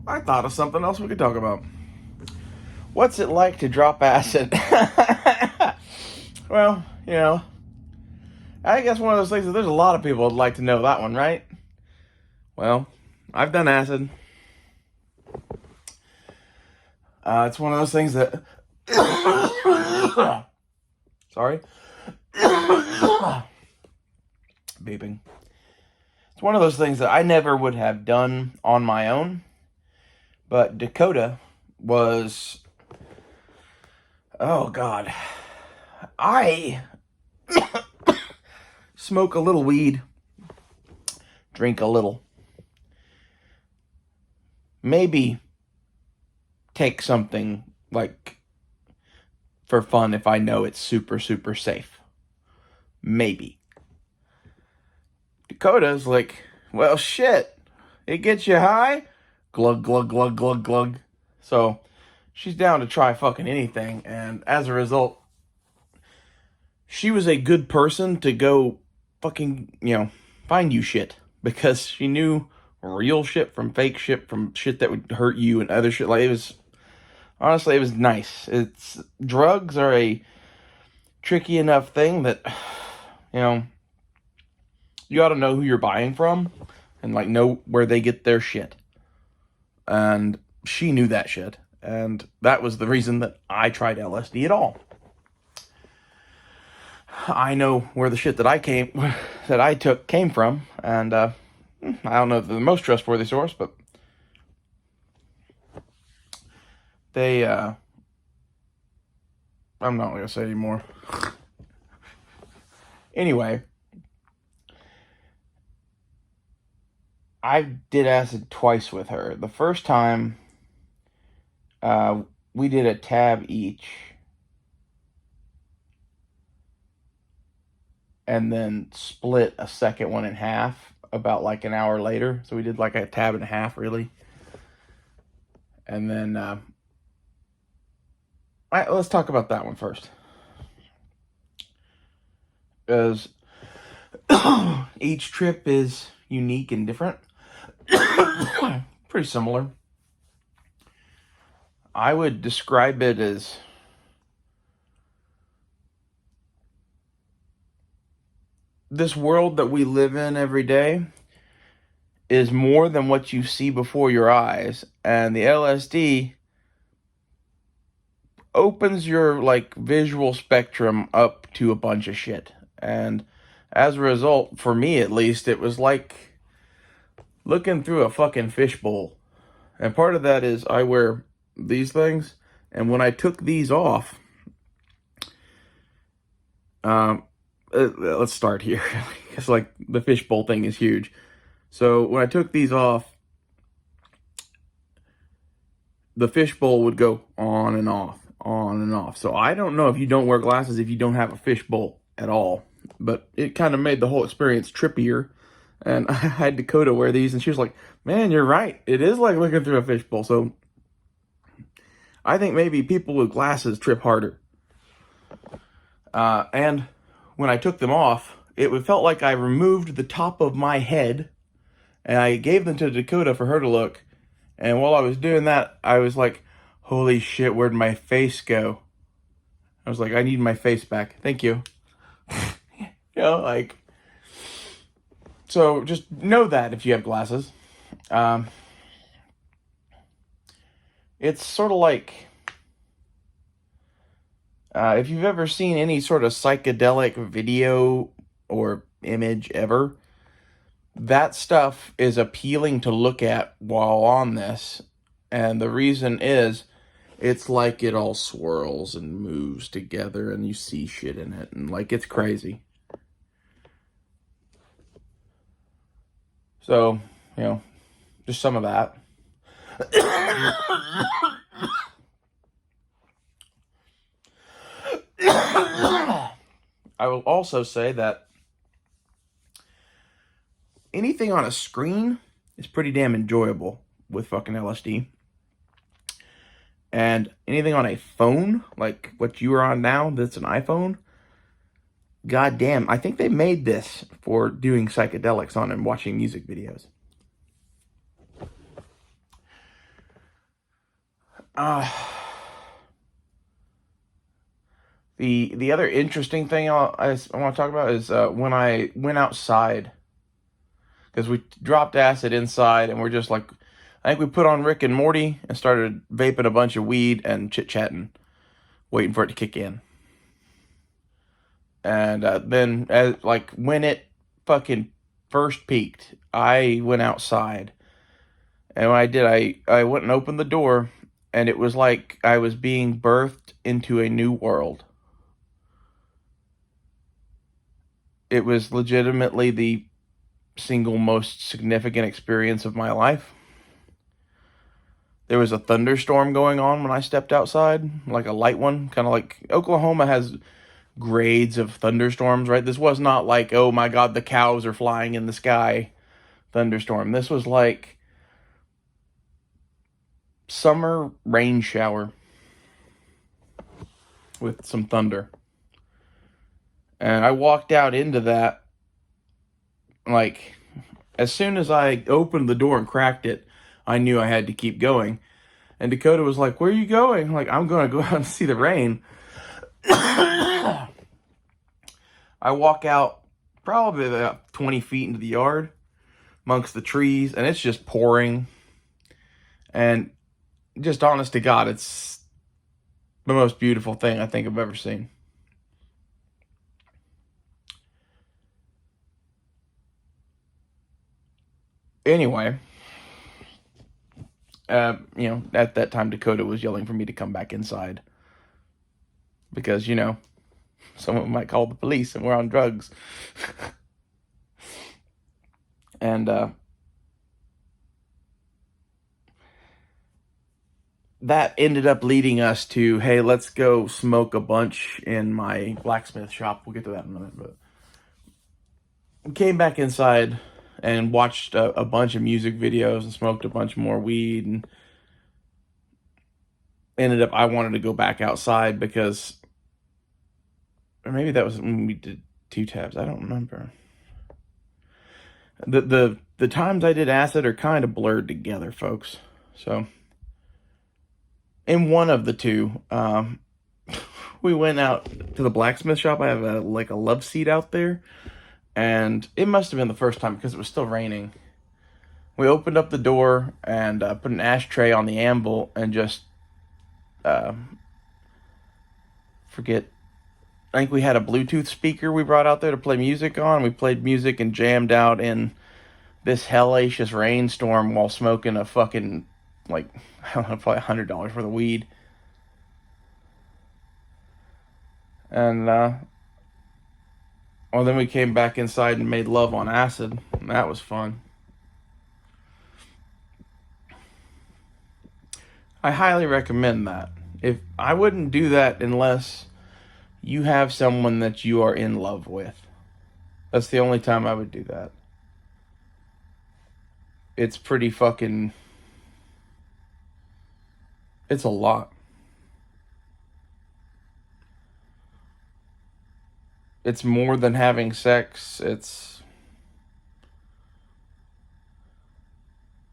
I thought of something else we could talk about. What's it like to drop acid? Well, I guess one of those things that there's a lot of people would like to know that one, right? Well, I've done acid. It's one of those things that. Sorry. Beeping. It's one of those things that I never would have done on my own. But Dakota was. Oh, God. I smoke a little weed, drink a little. Maybe take something like for fun if I know it's super, super safe. Maybe. Dakota's like, well, shit. It gets you high? Glug, glug, glug, glug, glug. So she's down to try fucking anything. And as a result, she was a good person to go fucking, find you shit. Because she knew real shit from fake shit, from shit that would hurt you and other shit. Like, honestly, it was nice. Drugs are a tricky enough thing that, you ought to know who you're buying from and, know where they get their shit. And she knew that shit. And that was the reason that I tried LSD at all. I know where the shit that I took came from. And, I don't know if they're the most trustworthy source, but they, I'm not going to say anymore. Anyway, I did acid twice with her. The first time, we did a tab each. And then split a second one in half about an hour later. So we did a tab and a half, really. And then, let's talk about that one first. Because each trip is unique and different. Pretty similar. I would describe it as this world that we live in every day is more than what you see before your eyes. And the LSD opens your visual spectrum up to a bunch of shit. And as a result, for me at least, it was like looking through a fucking fishbowl. And part of that is I wear these things, and when I took these off, let's start here. It's the fishbowl thing is huge. So when I took these off, the fishbowl would go on and off, on and off. So I don't know if you don't wear glasses if you don't have a fishbowl at all. But it kind of made the whole experience trippier. And I had Dakota wear these, and she was like, man, you're right. It is like looking through a fishbowl. So I think maybe people with glasses trip harder. And when I took them off, it felt like I removed the top of my head, and I gave them to Dakota for her to look. And while I was doing that, I was like, holy shit, where'd my face go? I was like, I need my face back. Thank you. So just know that if you have glasses. It's sort of like, if you've ever seen any sort of psychedelic video or image ever, that stuff is appealing to look at while on this. And the reason is, it's like it all swirls and moves together and you see shit in it. And it's crazy. So, just some of that. I will also say that anything on a screen is pretty damn enjoyable with fucking LSD. And anything on a phone, like what you are on now, that's an iPhone, god damn, I think they made this for doing psychedelics on and watching music videos. Uh, the other interesting thing I want to talk about is when I went outside, because we dropped acid inside and we're just like, I think we put on Rick and Morty and started vaping a bunch of weed and chit-chatting, waiting for it to kick in. And then, like, when it fucking first peaked, I went outside. And when I did, I went and opened the door, and it was like I was being birthed into a new world. It was legitimately the single most significant experience of my life. There was a thunderstorm going on when I stepped outside, like a light one, kind of like Oklahoma has grades of thunderstorms, right? This was not like, oh my God, the cows are flying in the sky thunderstorm. This was like summer rain shower with some thunder. And I walked out into that, like, as soon as I opened the door and cracked it, I knew I had to keep going. And Dakota was like, where are you going? I'm like, I'm going to go out and see the rain. I walk out probably about 20 feet into the yard amongst the trees, and it's just pouring. And just honest to God, it's the most beautiful thing I think I've ever seen. Anyway, at that time, Dakota was yelling for me to come back inside. Because, someone might call the police and we're on drugs. And that ended up leading us to, hey, let's go smoke a bunch in my blacksmith shop. We'll get to that in a minute. But we came back inside and watched a bunch of music videos and smoked a bunch more weed. And ended up, I wanted to go back outside because, or maybe that was when we did 2 tabs. I don't remember. The times I did acid are kind of blurred together, folks. So in one of the two, we went out to the blacksmith shop. I have a love seat out there, and it must have been the first time because it was still raining. We opened up the door and put an ashtray on the anvil and just forget. I think we had a Bluetooth speaker we brought out there to play music on. We played music and jammed out in this hellacious rainstorm while smoking a fucking, I don't know, probably $100 worth of weed. And, then we came back inside and made love on acid. And that was fun. I highly recommend that. If I wouldn't do that unless you have someone that you are in love with. That's the only time I would do that. It's pretty fucking... It's a lot. It's more than having sex. It's...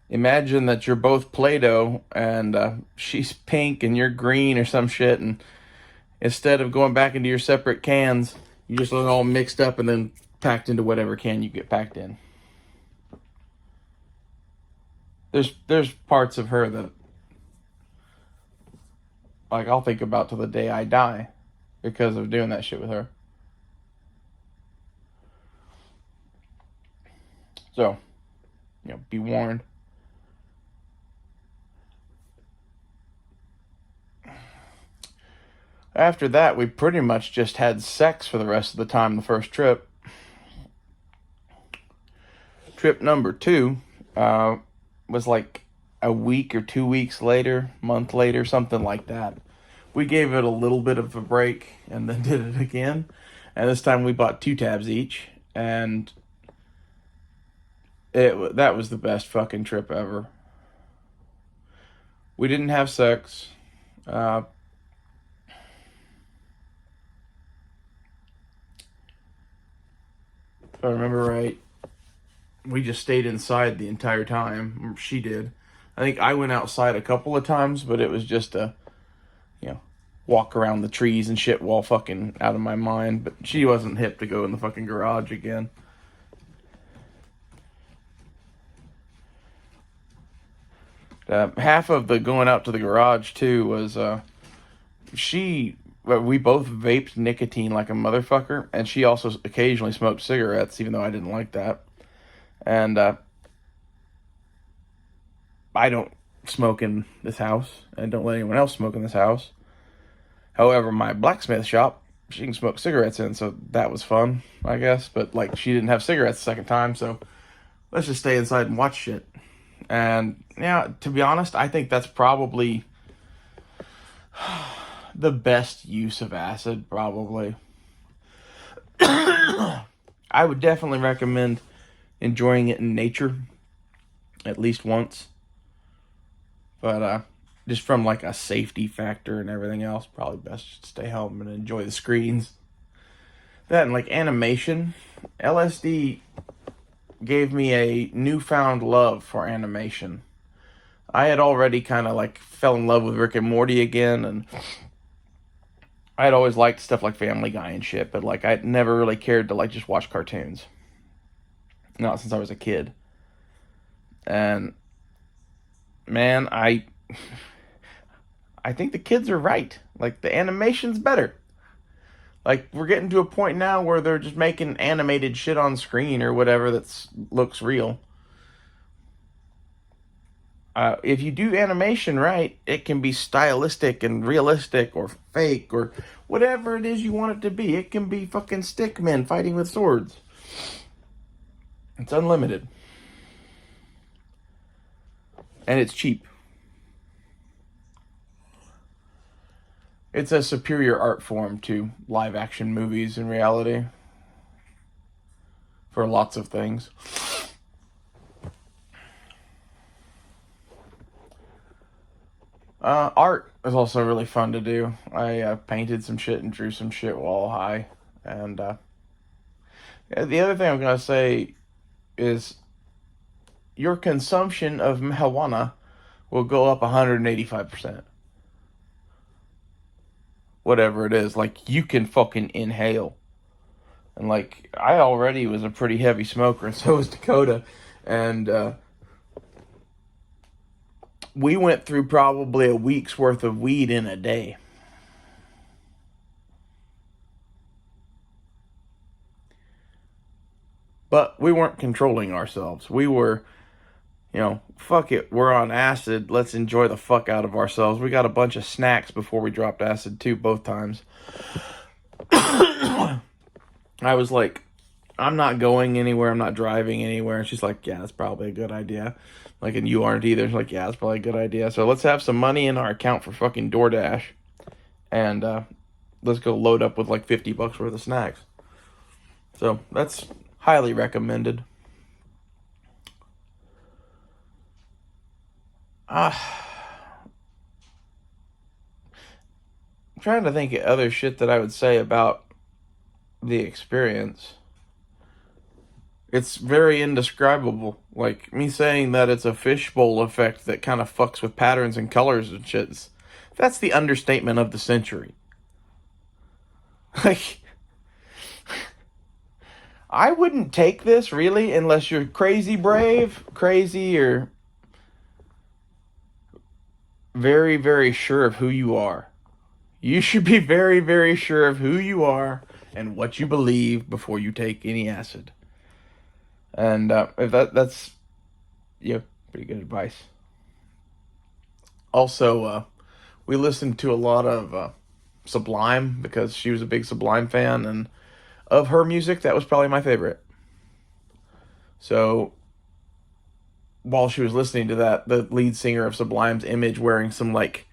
Imagine that you're both Play-Doh and she's pink and you're green or some shit, and instead of going back into your separate cans, you just let it all mixed up and then packed into whatever can you get packed in. There's parts of her that I'll think about till the day I die because of doing that shit with her. So, be warned. After that, we pretty much just had sex for the rest of the time the first trip. Trip number 2 was like a week or 2 weeks later, month later, something like that. We gave it a little bit of a break and then did it again. And this time we bought 2 tabs each. And that was the best fucking trip ever. We didn't have sex. If I remember right, we just stayed inside the entire time. She did. I think I went outside a couple of times, but it was just a, you know, walk around the trees and shit while fucking out of my mind. But she wasn't hip to go in the fucking garage again. Half of the going out to the garage too was we both vaped nicotine like a motherfucker, and she also occasionally smoked cigarettes, even though I didn't like that. And I don't smoke in this house, and don't let anyone else smoke in this house. However, my blacksmith shop, she can smoke cigarettes in, so that was fun, I guess. But like, she didn't have cigarettes the second time, so let's just stay inside and watch shit. And yeah, to be honest, I think that's probably the best use of acid, probably. I would definitely recommend enjoying it in nature at least once. But just from like a safety factor and everything else, probably best to stay home and enjoy the screens. That and like animation, LSD gave me a newfound love for animation. I had already kind of like fell in love with Rick and Morty again, and I had always liked stuff like Family Guy and shit, but like I'd never really cared to like just watch cartoons. Not since I was a kid. And man, I think the kids are right. Like, the animation's better. Like, we're getting to a point now where they're just making animated shit on screen or whatever that looks real. If you do animation right, it can be stylistic and realistic or fake or whatever it is you want it to be. It can be fucking stick men fighting with swords. It's unlimited. And it's cheap. It's a superior art form to live action movies in reality. For lots of things. Art is also really fun to do. I painted some shit and drew some shit wall high. And the other thing I'm going to say is your consumption of marijuana will go up 185%. Whatever it is, like, you can fucking inhale. And like, I already was a pretty heavy smoker, and so was Dakota. And we went through probably a week's worth of weed in a day. But we weren't controlling ourselves. We were, fuck it, we're on acid. Let's enjoy the fuck out of ourselves. We got a bunch of snacks before we dropped acid, too, both times. I was like, I'm not going anywhere. I'm not driving anywhere. And she's like, yeah, that's probably a good idea. Like, and you aren't either. She's like, yeah, that's probably a good idea. So let's have some money in our account for fucking DoorDash. And let's go load up with like $50 worth of snacks. So that's highly recommended. I'm trying to think of other shit that I would say about the experience. It's very indescribable. Like, me saying that it's a fishbowl effect that kind of fucks with patterns and colors and shit. That's the understatement of the century. Like, I wouldn't take this, really, unless you're crazy brave, crazy, or very, very sure of who you are. You should be very, very sure of who you are and what you believe before you take any acid. And if that's pretty good advice. Also, we listened to a lot of Sublime because she was a big Sublime fan, and of her music, that was probably my favorite. So, while she was listening to that, the lead singer of Sublime's image wearing some, like,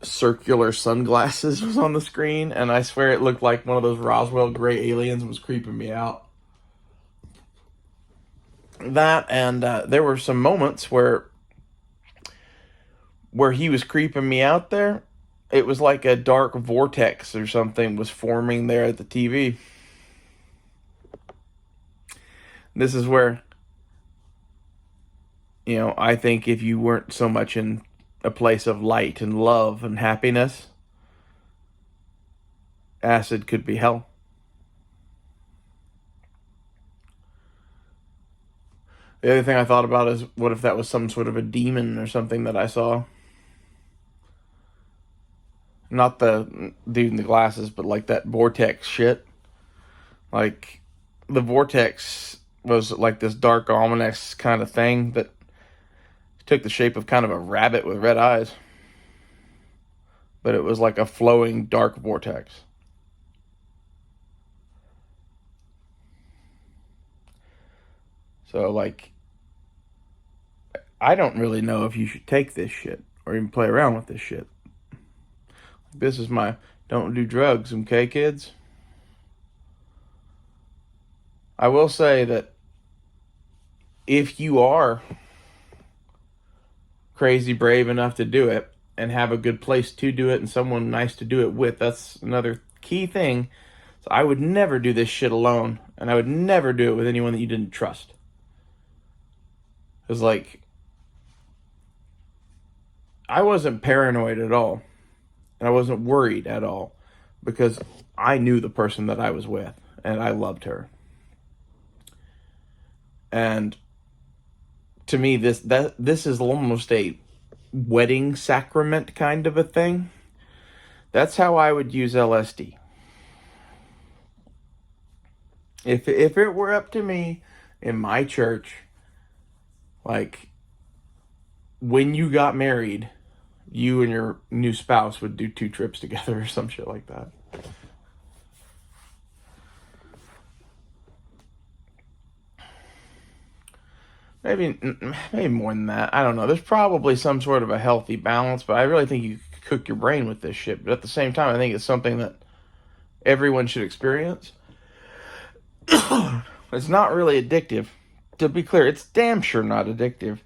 circular sunglasses was on the screen, and I swear it looked like one of those Roswell gray aliens and was creeping me out. That, and there were some moments where he was creeping me out there. It was like a dark vortex or something was forming there at the TV. This is where I think if you weren't so much in a place of light and love and happiness, acid could be hell. The other thing I thought about is, what if that was some sort of a demon or something that I saw? Not the dude in the glasses, but like that vortex shit. Like, the vortex was like this dark, ominous kind of thing that took the shape of kind of a rabbit with red eyes. But it was like a flowing, dark vortex. So, like, I don't really know if you should take this shit or even play around with this shit. This is my don't do drugs, okay, kids? I will say that if you are crazy brave enough to do it and have a good place to do it and someone nice to do it with, that's another key thing. So I would never do this shit alone, and I would never do it with anyone that you didn't trust. Because, like, I wasn't paranoid at all, and I wasn't worried at all, because I knew the person that I was with, and I loved her. And to me, this is almost a wedding sacrament kind of a thing. That's how I would use LSD. If it were up to me in my church, like, when you got married, you and your new spouse would do 2 trips together or some shit like that. Maybe more than that. I don't know. There's probably some sort of a healthy balance, but I really think you could cook your brain with this shit. But at the same time, I think it's something that everyone should experience. It's not really addictive. To be clear, it's damn sure not addictive.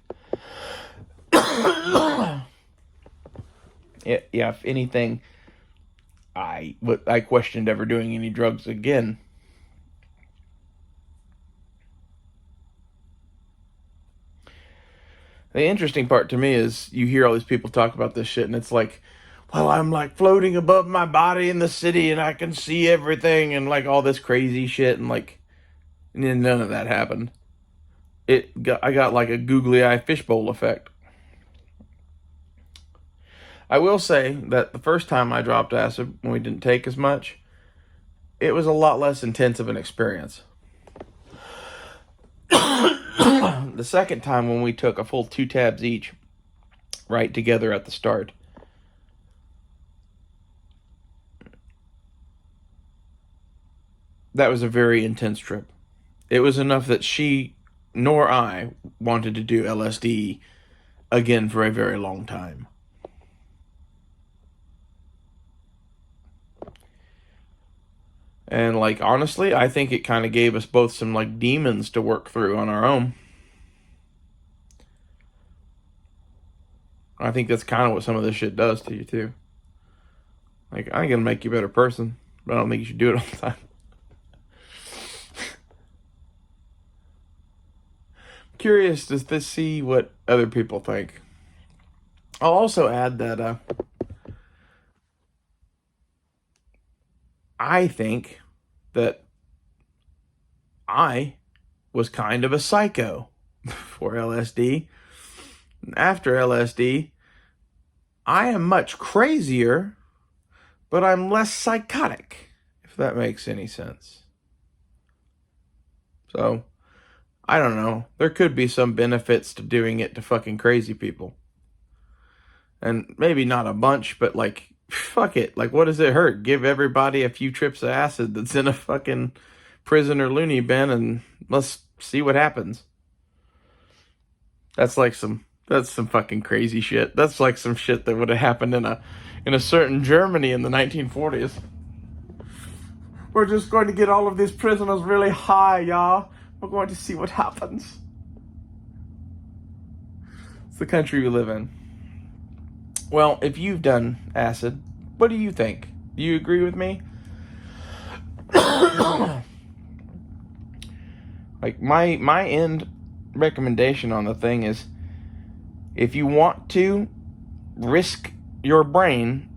Yeah, if anything, I questioned ever doing any drugs again. The interesting part to me is you hear all these people talk about this shit, and it's like, well, I'm like floating above my body in the city, and I can see everything, and like all this crazy shit, and like, none of that happened. I got like a googly eye fishbowl effect. I will say that the first time I dropped acid, when we didn't take as much, it was a lot less intense of an experience. The second time, when we took a full 2 tabs each, right together at the start, that was a very intense trip. It was enough that she nor I wanted to do LSD again for a very long time. And, like, honestly, I think it kind of gave us both some, like, demons to work through on our own. I think that's kind of what some of this shit does to you, too. Like, I ain't gonna make you a better person, but I don't think you should do it all the time. Curious to see what other people think. I'll also add that I think that I was kind of a psycho before LSD. After LSD, I am much crazier, but I'm less psychotic, if that makes any sense. So, I don't know. There could be some benefits to doing it to fucking crazy people. And maybe not a bunch, but like, fuck it. Like, what does it hurt? Give everybody a few trips of acid that's in a fucking prison or loony bin, and let's see what happens. That's some fucking crazy shit. That's like some shit that would have happened in a certain Germany in the 1940s. We're just going to get all of these prisoners really high, y'all. We're going to see what happens. It's the country we live in. Well, if you've done acid, what do you think? Do you agree with me? Like, my end recommendation on the thing is, If you want to risk your brain,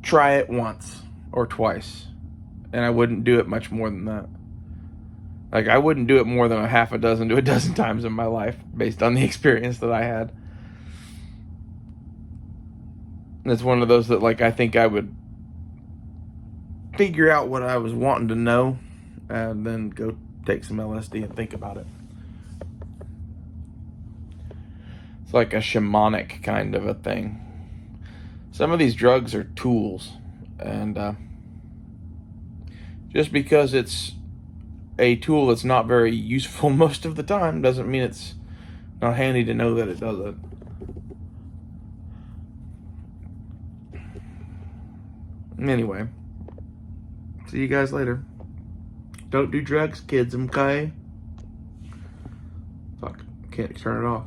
try it once or twice. And I wouldn't do it much more than that. Like, I wouldn't do it more than a half a dozen to a dozen times in my life based on the experience that I had. And it's one of those that, like, I think I would figure out what I was wanting to know and then go take some LSD and think about it. It's like a shamanic kind of a thing. Some of these drugs are tools, and just because it's a tool that's not very useful most of the time doesn't mean it's not handy to know that it does it. Anyway, see you guys later. Don't do drugs, kids, okay? Fuck, can't turn it off.